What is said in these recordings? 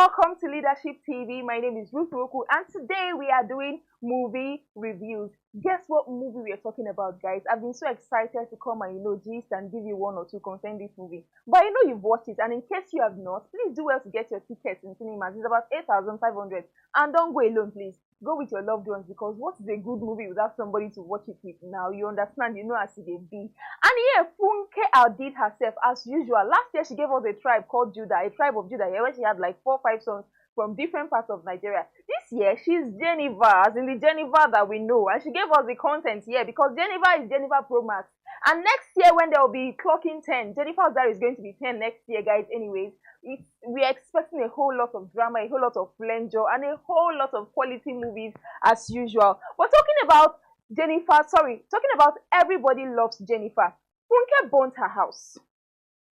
welcome to Leadership TV. My name is Ruth Roku, and today we are doing movie reviews. Guess what movie we are talking about, guys? I've been so excited to come and gist and give you one or two concerning this movie. But I know you've watched it, and in case you have not, please do well to get your tickets in cinemas. It's about 8,500, and don't go alone, please. Go with your loved ones, because what is a good movie without somebody to watch it with? Now you understand, you know, as it be. And yeah, Funke outdid herself as usual. Last year she gave us a tribe called Judah, a tribe of Judah, where she had like 4 or 5 songs from different parts of Nigeria. This year she's Jenifa, as in the Jenifa that we know, and she gave us the content here because Jenifa is Jenifa Pro Max. And next year when there will be clocking 10, Jenifa's Diary is going to be 10 next year, guys. Anyways, we are expecting a whole lot of drama, a whole lot of flenjo, and a whole lot of quality movies as usual. We're talking about talking about Everybody Loves Jenifa. Funke burnt her house.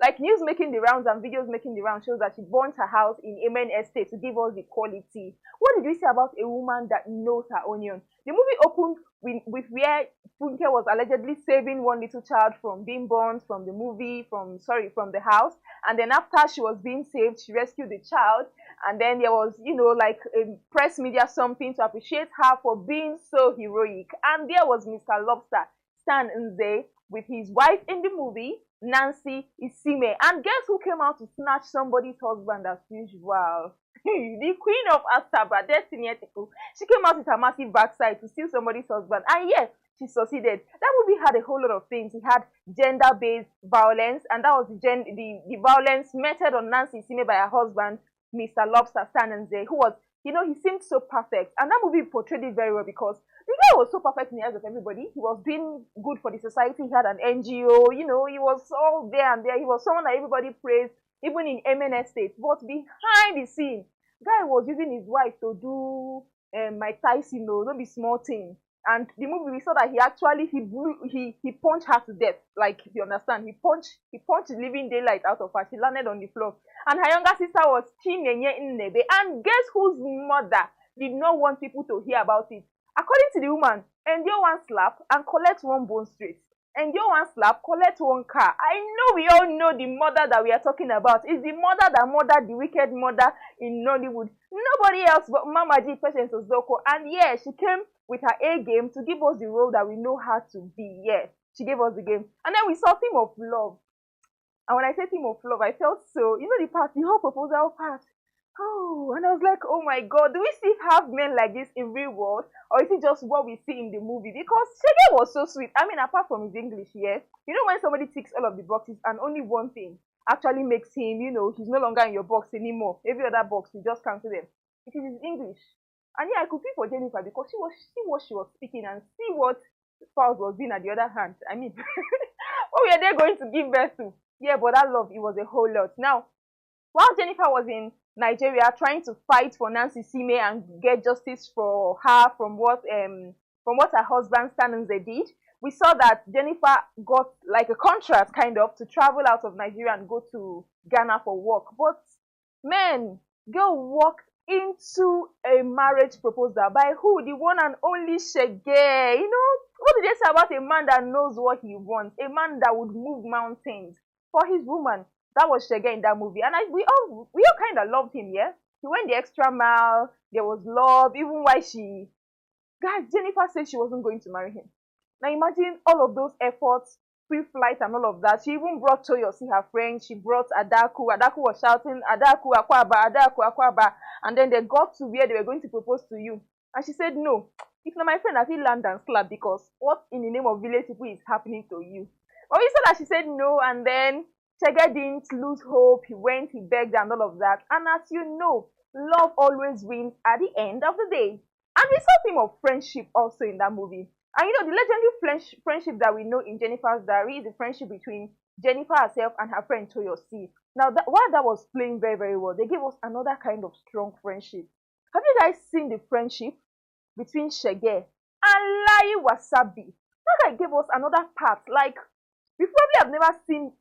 Like, news making the rounds and videos making the rounds shows that she burnt her house in Amen Estate to give us the quality. What did we say about a woman that knows her onion? The movie opened with where Funke was allegedly saving one little child from being burnt from from the house. And then after she was being saved, she rescued the child. And then there was, like a press media something to appreciate her for being so heroic. And there was Mr. Lobster, Stan Nze, with his wife in the movie, Nancy Isime. And guess who came out to snatch somebody's husband as usual? The queen of Asaba, Destiny Ethical. She came out with her massive backside to steal somebody's husband. And yes, she succeeded. That movie had a whole lot of things. It had gender-based violence, and that was the violence meted on Nancy Isime by her husband, Mr. Lobster Stan Nze, who was, he seemed so perfect. And that movie portrayed it very well because the guy was so perfect in the eyes of everybody. He was doing good for the society. He had an NGO, he was all there and there. He was someone that everybody praised, even in Amen Estate. But behind the scene, guy was using his wife to do Mike Tyson, don't be small thing. And the movie, we saw that he actually he punched her to death. Like, if you understand, he punched the living daylight out of her. She landed on the floor. And her younger sister was Chinenye Nnebe. And guess whose mother did not want people to hear about it? According to the woman, endure one slap and collect one bone straight. Endure one slap, collect one car. I know we all know the mother that we are talking about. It's the mother that murdered the wicked mother in Nollywood. Nobody else but Mama G, Patience Ozoko. And yeah, she came with her A game to give us the role that we know her to be. Yeah, she gave us the game. And then we saw Theme of Love. And when I say Theme of Love, I felt so, the whole proposal part. Oh, and I was like, oh my God, do we still have men like this in real world? Or is it just what we see in the movie? Because Shege was so sweet. I mean, apart from his English, yeah. When somebody ticks all of the boxes and only one thing actually makes him, he's no longer in your box anymore. Every other box, you just cancel them. It is his English. And yeah, I could feel for Jennifer because see what she was speaking and see what spouse was doing at the other hand. I mean, what were they going to give birth to? Yeah, but that love, it was a whole lot. Now, while Jennifer was in Nigeria trying to fight for Nancy Isime and get justice for her from what her husband Stan Nze did, we saw that Jennifer got like a contract kind of to travel out of Nigeria and go to Ghana for work. But man, girl walked into a marriage proposal by who? The one and only Shege. What did they say about a man that knows what he wants? A man that would move mountains for his woman. That was Shege in that movie. And we all kind of loved him, yeah? He went the extra mile. There was love. Even while guys, Jennifer said she wasn't going to marry him. Now imagine all of those efforts, pre-flight and all of that. She even brought Toyosi, her friend. She brought Adaku. Adaku was shouting, Adaku, Akwaba, Adaku, Akwaba. And then they got to where they were going to propose to you. And she said, no. If not my friend, I feel land and slap because what in the name of village people is happening to you? But we saw that she said no, and then Shege didn't lose hope. He went, he begged and all of that. And as you know, love always wins at the end of the day. And we saw theme of friendship also in that movie. And the legendary friendship that we know in Jennifer's Diary is the friendship between Jennifer herself and her friend Toyosi. Now, while that was playing very, very well, they gave us another kind of strong friendship. Have you guys seen the friendship between Shege and Lai Wasabi? That guy gave us another part. Like, we probably have never seen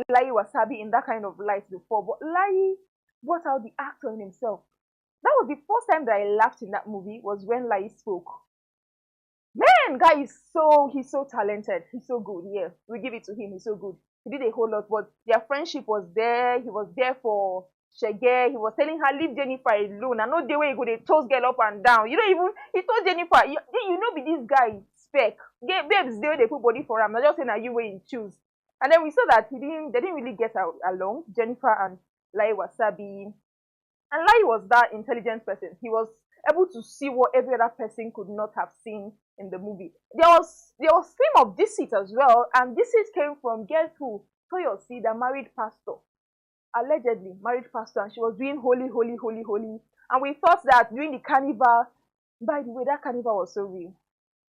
Lai Wasabi in that kind of light before, but Lai brought out the actor in himself. That was the first time that I laughed in that movie, was when Lai spoke. Man, guy is he's so talented. He's so good. Yeah, we give it to him. He's so good. He did a whole lot, but their friendship was there. He was there for Shege. He was telling her, leave Jennifer alone. I know the way he go, they toast girl up and down. You know, even he told Jennifer, you know, be this guy spec. Babes, they put body for him. I'm just saying, are you way in choose? And then we saw that they didn't really get along, Jennifer and Lai Wasabi. And Lai was that intelligent person. He was able to see what every other person could not have seen in the movie. There was theme of deceit as well, and deceit came from guess who? Toyosi, the married pastor, allegedly married pastor, and she was doing holy, holy, holy, holy. And we thought that during the carnival, by the way, that carnival was so real.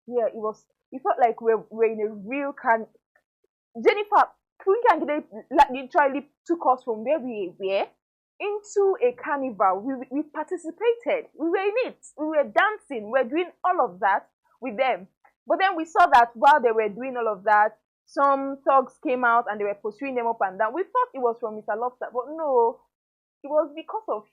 Yeah, it was. It felt like we're in a real Jennifer, Queen Kangide literally took us from where we were into a carnival. We participated. We were in it. We were dancing. We were doing all of that with them. But then we saw that while they were doing all of that, some thugs came out and they were pursuing them up and down. We thought it was from Mr. Lobster, but no, it was because of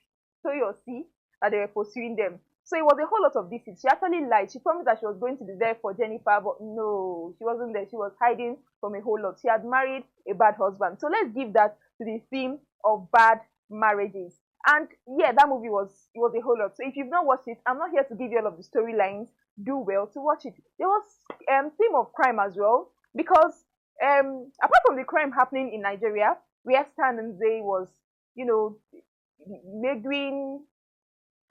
Toyosi that they were pursuing them. So it was a whole lot of deceit. She actually lied. She promised that she was going to be there for Jennifer, but no, she wasn't there. She was hiding from a whole lot. She had married a bad husband. So let's give that to the theme of bad marriages. And yeah, that movie was a whole lot. So if you've not watched it, I'm not here to give you all of the storylines. Do well to watch it. There was theme of crime as well, because apart from the crime happening in Nigeria, where Stan and Zay was, you know, doing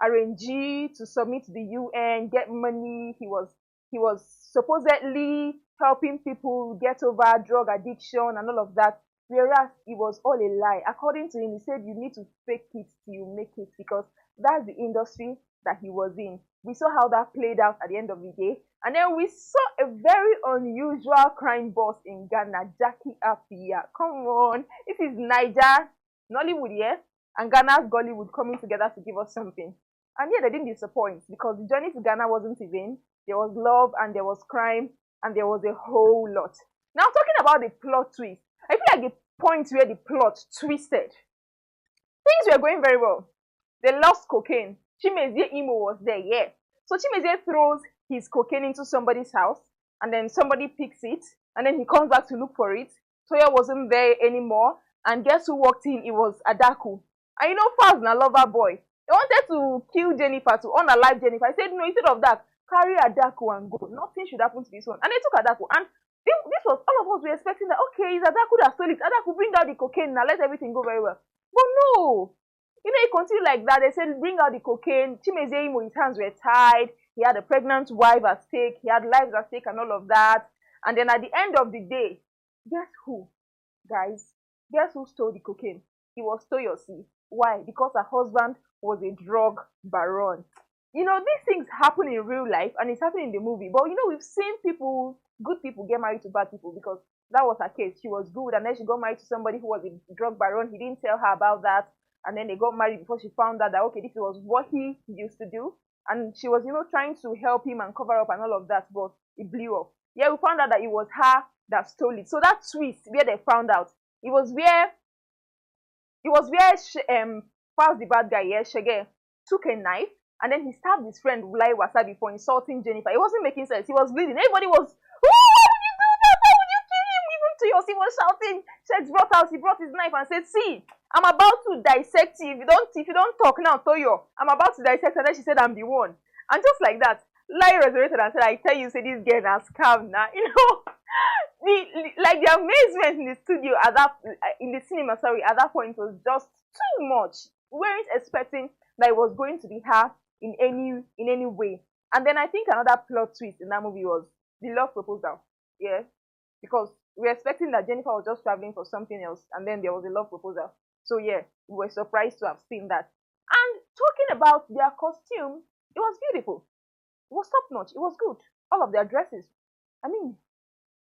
RNG to submit to the UN, get money. He was supposedly helping people get over drug addiction and all of that. Whereas it was all a lie. According to him, he said you need to fake it till you make it, because that's the industry that he was in. We saw how that played out at the end of the day. And then we saw a very unusual crime boss in Ghana, Jackie Appiah. Come on. This is Niger, Nollywood, yeah? And Ghana's Gollywood coming together to give us something. And yeah, they didn't disappoint, because the journey to Ghana wasn't in vain. There was love and there was crime and there was a whole lot. Now, talking about the plot twist, I feel like the point where the plot twisted, things were going very well. They lost cocaine. Chimezie Imo was there, yeah. So Chimezie throws his cocaine into somebody's house, and then somebody picks it, and then he comes back to look for it. Toya wasn't there anymore, and guess who walked in? It was Adaku. And you know, Faz na lover boy. They wanted to kill Jennifer, to unalive Jennifer. I said, no, instead of that, carry Adaku and go. Nothing should happen to this one. And they took Adaku. And this was, all of us were expecting that, okay, it's Adaku that stole it. Adaku, bring out the cocaine now, let everything go very well. But no. You know, he continued like that. They said, bring out the cocaine. Chimezie Imo, his hands were tied. He had a pregnant wife at stake. He had lives at stake and all of that. And then at the end of the day, guess who, guys? Guess who stole the cocaine? It was Toyosi. Why? Because her husband was a drug baron. You know, these things happen in real life, and it's happening in the movie. But you know, we've seen people, good people, get married to bad people, because that was her case. She was good, and then she got married to somebody who was a drug baron. He didn't tell her about that, and then they got married before she found out that, okay, this was what he used to do. And she was, you know, trying to help him and cover up and all of that, but it blew up. Yeah, we found out that it was her that stole it. So that twist where they found out, it was where Faz the bad guy, yeah, Shege, took a knife and then he stabbed his friend Lai Wasabi for insulting Jennifer. It wasn't making sense. He was bleeding. Everybody was, why would you do that? Why would you kill him? Even Toyosi, he was shouting. He brought his knife and said, see, I'm about to dissect you. If you don't talk now, Toyo, I'm about to dissect. And then she said, I'm the one. And just like that, Lai resurrected and said, I tell you, say this girl has come now. You know, the amazement in the studio at that, in the cinema, sorry, at that point was just too much. We weren't expecting that it was going to be her in any way. And then I think another plot twist in that movie was the love proposal. Yeah, because we were expecting that Jennifer was just traveling for something else, and then there was a love proposal. So yeah, we were surprised to have seen that. And talking about their costume, it was beautiful. It was top notch. It was good. All of their dresses. I mean,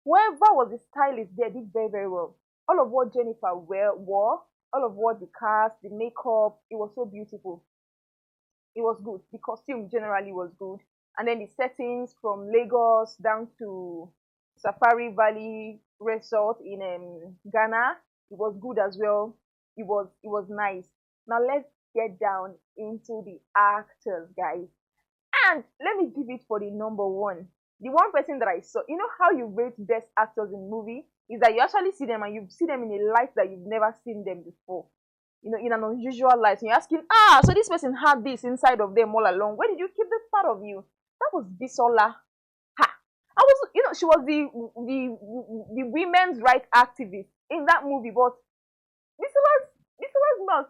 whoever was the stylist there did very, very well. All of what Jennifer wore, all of what the cast, the makeup, it was so beautiful. It was good. The costume generally was good. And then the settings from Lagos down to Safari Valley Resort in Ghana, it was good as well. It was nice. Now let's get down into the actors, guys. And let me give it for the number one. The one person that I saw, you know how you rate best actors in movie is that you actually see them and you see them in a light that you've never seen them before. in an unusual light, and you're asking, so this person had this inside of them all along. Where did you keep this part of you? That was Bisola. Ha! I was, she was the women's rights activist in that movie, but Bisola's not.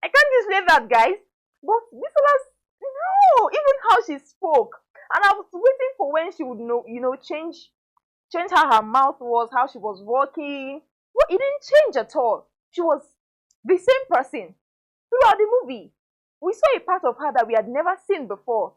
I can't explain that, guys. But Bisola's, no, even how she spoke, and I was waiting for when she would change how her mouth was, how she was walking. Well, it didn't change at all. She was the same person throughout the movie. We saw a part of her that we had never seen before.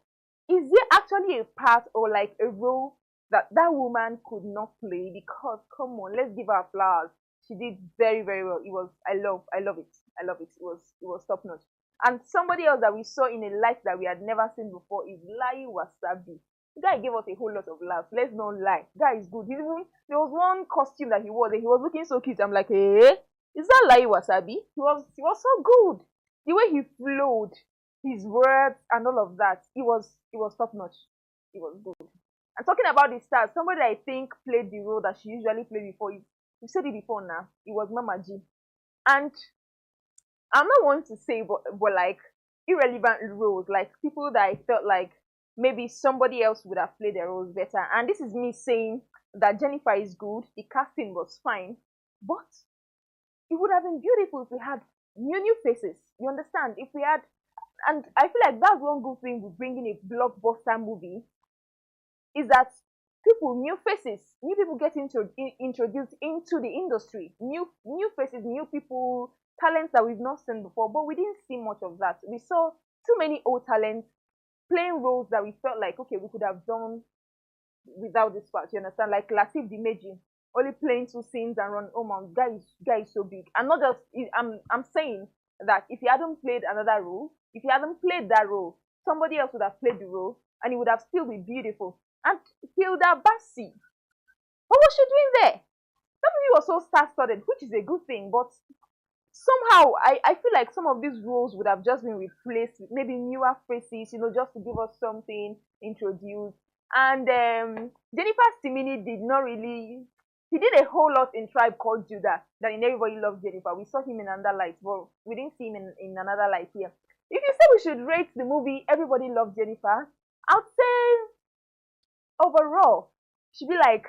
Is there actually a part or like a role that woman could not play? Because come on, let's give her flowers. She did very, very well. It was, I love it. I love it. It was top notch. And somebody else that we saw in a light that we had never seen before is Lai Wasabi. The guy gave us a whole lot of laughs. Let's not lie. The guy is good. There was one costume that he wore that he was looking so cute. I'm like, hey, is that Lai Wasabi? He was so good. The way he flowed, his words and all of that, it was top notch. It was good. And talking about the stars, somebody I think played the role that she usually played before. You've said it before now. It was Mama G. And I'm not one to say, but like irrelevant roles, like people that I felt like maybe somebody else would have played their roles better. And this is me saying that Jenifa is good. The casting was fine, but it would have been beautiful if we had new faces. You understand? If we had, and I feel like that's one good thing with bringing a blockbuster movie is that new faces, new people get introduced into the industry, new faces, new people, talents that we've not seen before. But we didn't see much of that. We saw too many old talents playing roles that we felt like, okay, we could have done without this part. You understand? Like Latif Dimeji only playing 2 scenes and run. Oh my guy is so big. And not just, I'm saying that if he hadn't played another role, if he hadn't played that role, somebody else would have played the role and it would have still been beautiful. And Hilda Bassi, what was she doing there? That movie was so star-studded, which is a good thing, but somehow I feel like some of these roles would have just been replaced with maybe newer faces, just to give us something introduced. And Jennifer Stimini did not really, he did a whole lot in Tribe Called Judah than in Everybody Loves Jenifa. We saw him in another light, but we didn't see him in another light here. If you say we should rate the movie Everybody Loves Jenifa, I would say overall should be like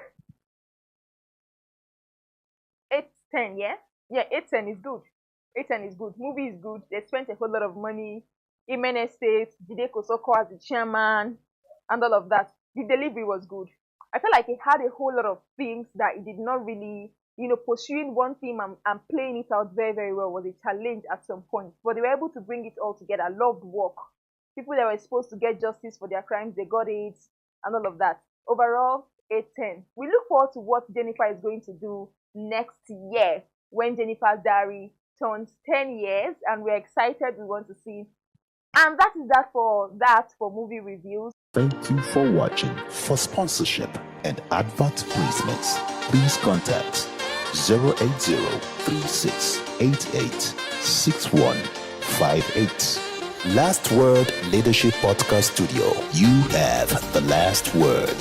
8-10, yeah? Yeah, 8-10 is good. 8-10 is good. Movie is good. They spent a whole lot of money. Amen Estate, Jide Kosoko as the chairman, and all of that. The delivery was good. I felt like it had a whole lot of things that it did not really, pursuing one theme and playing it out very, very well was a challenge at some point. But they were able to bring it all together. I loved work. People that were supposed to get justice for their crimes, they got it, and all of that. Overall, 8-10. We look forward to what Jenifa is going to do next year when Jenifa's Diary turns 10 years, and we're excited. We want to see. And that is that for movie reviews. Thank you for watching. For sponsorship and advert placements, please contact 080-3688-6158. Last Word Leadership Podcast Studio. You have the last word.